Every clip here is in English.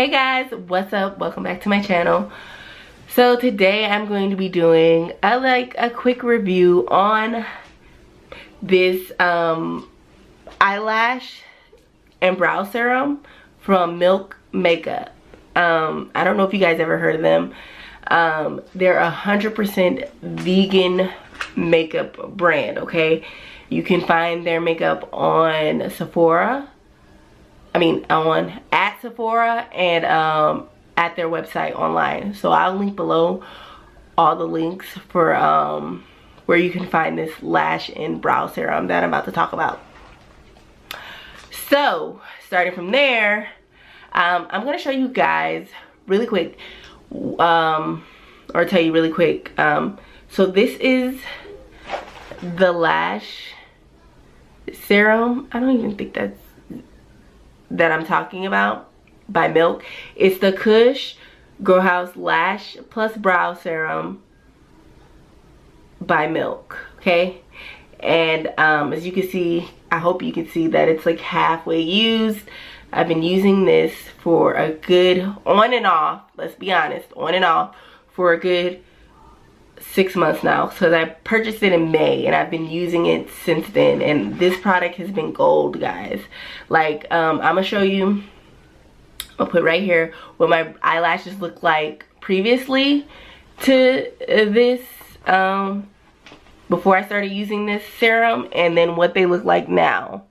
Hey guys, what's up? Welcome back to my channel. So today I'm going to be doing a quick review on this eyelash and brow serum from Milk Makeup. I don't know if you guys ever heard of them. They're 100% vegan makeup brand, okay? You can find their makeup on Sephora. At Sephora and at their website online. So I'll link below all the links for where you can find this lash and brow serum that I'm about to talk about. So starting from there, I'm gonna show you guys really quick, or tell you really quick. So this is the lash serum. I don't even think that I'm talking about, by Milk. It's the Kush Growhouse Lash Plus Brow Serum by Milk, okay? And as you can see, I hope you can see that it's like halfway used. I've been using this for a good, on and off, let's be honest, on and off for a good 6 months now. So I purchased it in May and I've been using it since then, and this product has been gold, guys. Like I'm gonna show you, I'll put right here what my eyelashes look like previously to this, before I started using this serum, and then what they look like now.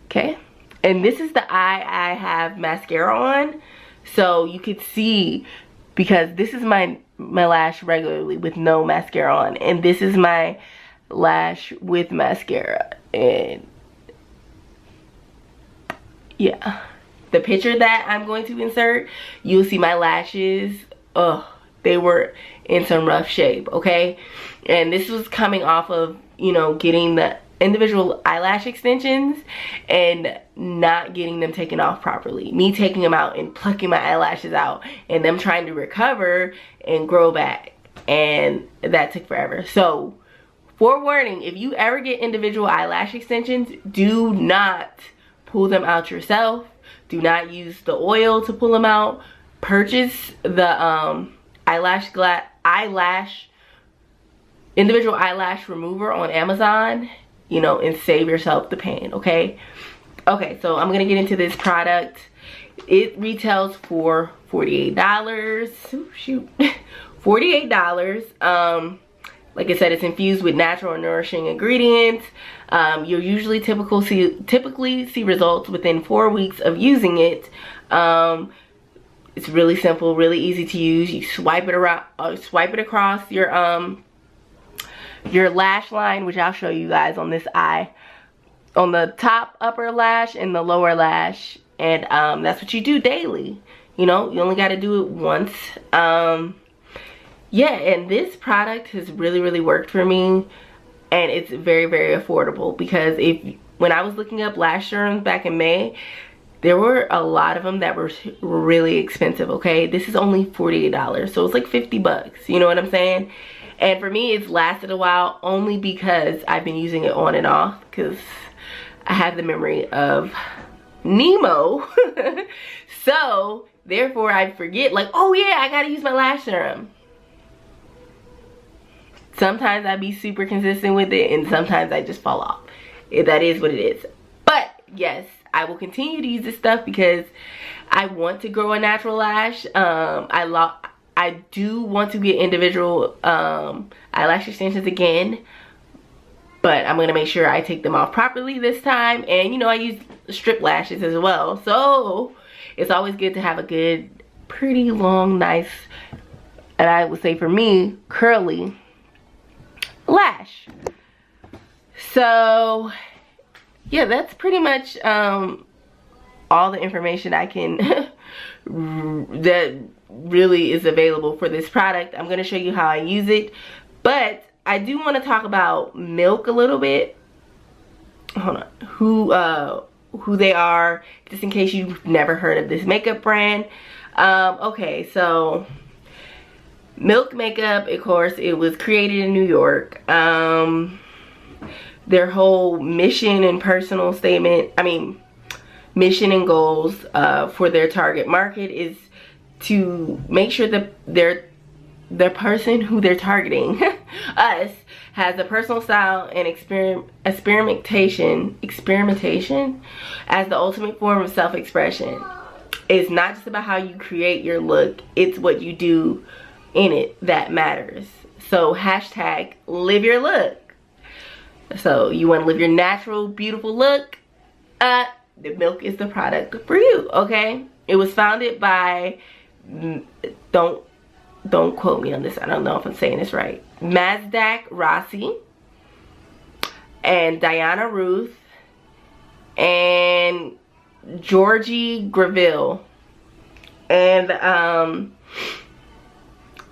Okay, and this is the eye I have mascara on, so you could see, because this is my lash regularly with no mascara on, and this is my lash with mascara. And yeah, the picture that I'm going to insert, you'll see my lashes, they were in some rough shape, okay? And this was coming off of, you know, getting the individual eyelash extensions and not getting them taken off properly. Me taking them out and plucking my eyelashes out and them trying to recover and grow back, and that took forever. So forewarning, if you ever get individual eyelash extensions, do not pull them out yourself. Do not use the oil to pull them out. Purchase the individual eyelash remover on Amazon, you know, and save yourself the pain, okay? Okay, so I'm gonna get into this product. It retails for $48. Oh, shoot. $48. Like I said, it's infused with natural and nourishing ingredients. You'll usually typically see results within 4 weeks of using it. It's really simple, really easy to use. You swipe it around, swipe it across your lash line, which I'll show you guys on this eye, on the top upper lash and the lower lash, and that's what you do daily. You know, you only got to do it once. Yeah, and this product has really worked for me, and it's very affordable, because when I was looking up lash serums back in May, there were a lot of them that were really expensive, okay? This is only $48, so it's like 50 bucks, you know what I'm saying? And for me, it's lasted a while, only because I've been using it on and off, because I have the memory of Nemo. So therefore I forget, like, oh yeah, I gotta use my lash serum. Sometimes I be super consistent with it, and sometimes I just fall off. That is what it is. But yes, I will continue to use this stuff because I want to grow a natural lash. I do want to get individual eyelash extensions again, but I'm going to make sure I take them off properly this time. And you know, I use strip lashes as well, so it's always good to have a good, pretty long, nice, and I would say for me, curly lash. So yeah, that's pretty much all the information I can that really is available for this product. I'm going to show you how I use it, but I do want to talk about Milk a little bit. Hold on, who they are, just in case you've never heard of this makeup brand. Okay, so Milk Makeup, of course, it was created in New York. Their whole mission and personal statement, mission and goals for their target market is to make sure that their person who they're targeting, us, has a personal style and experimentation as the ultimate form of self-expression. It's not just about how you create your look, it's what you do in it that matters. So hashtag live your look. So you want to live your natural, beautiful look? The milk is the product for you, okay? It was founded by, don't quote me on this, I don't know if I'm saying this right, Mazdak Rossi and Diana Ruth and Georgie Graville and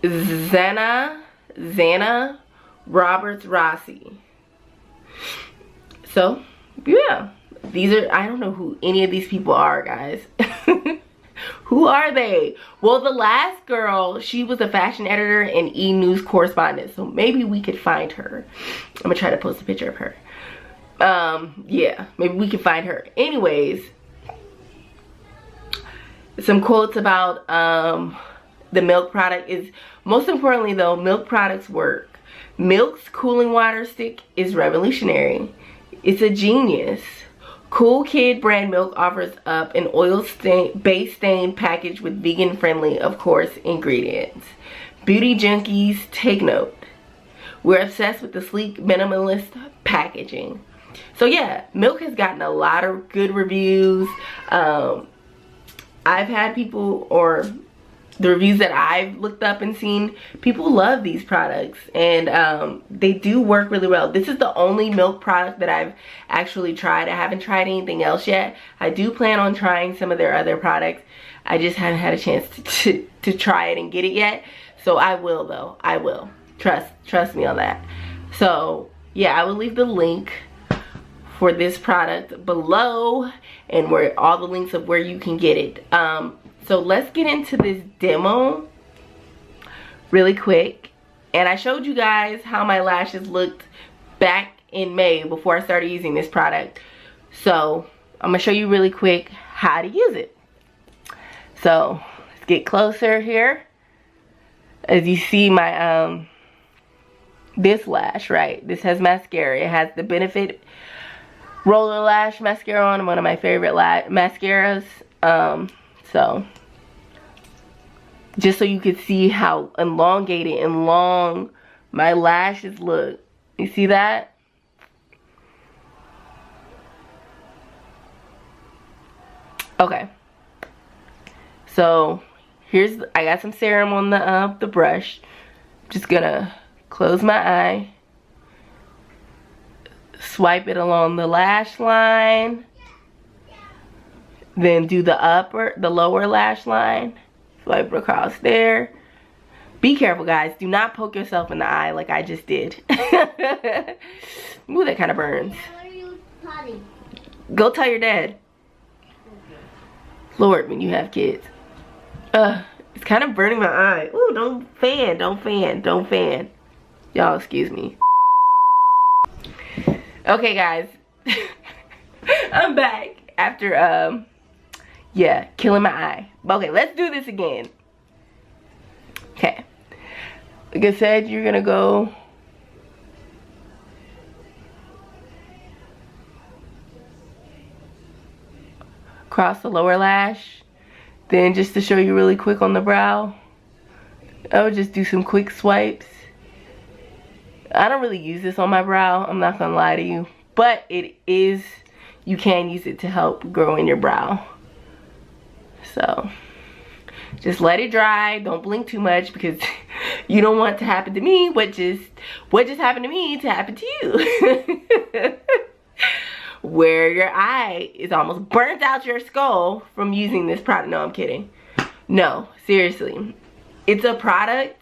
Zana Roberts Rossi. So yeah, these are, I don't know who any of these people are, guys. Who are they? Well, the last girl, she was a fashion editor and E! News correspondent, so maybe we could find her. I'm gonna try to post a picture of her. Yeah, maybe we can find her. Anyways, some quotes about the milk product is, most importantly though, milk products work. Milk's cooling water stick is revolutionary. It's a genius. Cool Kid brand milk offers up an base stain package with vegan friendly, of course, ingredients. Beauty junkies, take note. We're obsessed with the sleek minimalist packaging. So yeah, milk has gotten a lot of good reviews. I've had people, or the reviews that I've looked up and seen, people love these products, and they do work really well. This is the only milk product that I've actually tried. I haven't tried anything else yet. I do plan on trying some of their other products. I just haven't had a chance to try it and get it yet. So I will though. I will. Trust me on that. So yeah, I will leave the link for this product below, and where all the links of where you can get it. So let's get into this demo really quick. And I showed you guys how my lashes looked back in May before I started using this product. So I'm gonna show you really quick how to use it. So let's get closer here. As you see, my this lash, right? This has mascara. It has the Benefit Roller Lash mascara on, one of my favorite mascaras. So just so you can see how elongated and long my lashes look. You see that? Okay. So here's, I got some serum on the brush. Just gonna close my eye, swipe it along the lash line, then do the lower lash line, swipe it across there. Be careful, guys, do not poke yourself in the eye like I just did. Ooh, that kind of burns. Where are you potty? Go tell your dad. Lord, when you have kids. It's kind of burning my eye. Ooh, don't fan. Y'all, excuse me. Okay, guys. I'm back after, yeah, killing my eye. Okay, let's do this again. Okay. Like I said, you're gonna go across the lower lash. Then just to show you really quick on the brow, I would just do some quick swipes. I don't really use this on my brow, I'm not gonna lie to you, but it is, you can use it to help grow in your brow. So just let it dry, don't blink too much, because you don't want to happen to me what just happened to me to happen to you. Where your eye is almost burnt out your skull from using this product. No, I'm kidding. No, seriously. It's a product.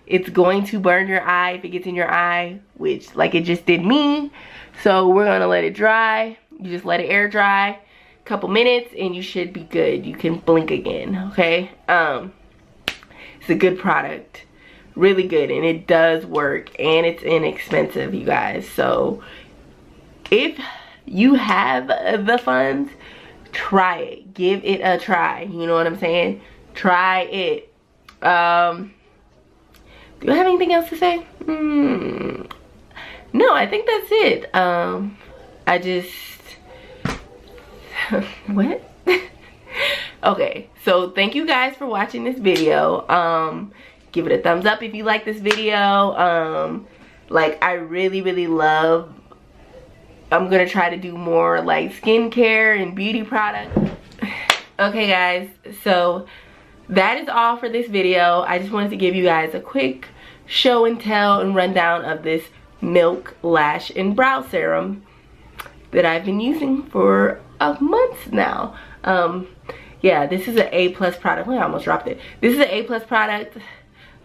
It's going to burn your eye if it gets in your eye, which like it just did me. So we're gonna let it dry. You just let it air dry a couple minutes and you should be good. You can blink again, okay? It's a good product. Really good, and it does work, and it's inexpensive, you guys. So if you have the funds, try it. Give it a try. You know what I'm saying? Try it. Do I have anything else to say? No, I think that's it. I just what? Okay, so thank you guys for watching this video. Give it a thumbs up if you like this video. Like, I really love, I'm gonna try to do more like skincare and beauty products. Okay guys, so that is all for this video. I just wanted to give you guys a quick show and tell and rundown of this Milk Lash and Brow Serum that I've been using for a month now. Yeah, this is an A+ product. I almost dropped it. This is an A+ product.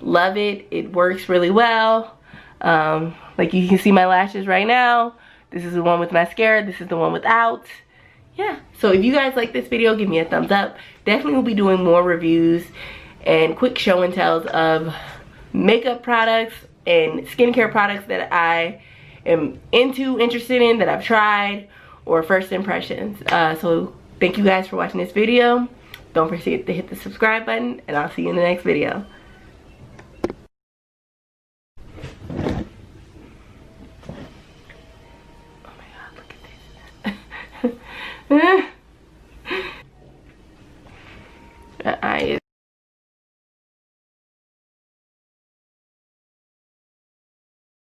Love it. It works really well. Like, you can see my lashes right now. This is the one with mascara. This is the one without. Yeah, so if you guys like this video, give me a thumbs up. Definitely will be doing more reviews and quick show and tells of makeup products and skincare products that I am interested in, that I've tried, or first impressions. So thank you guys for watching this video. Don't forget to hit the subscribe button, and I'll see you in the next video. Oh my god, look at this.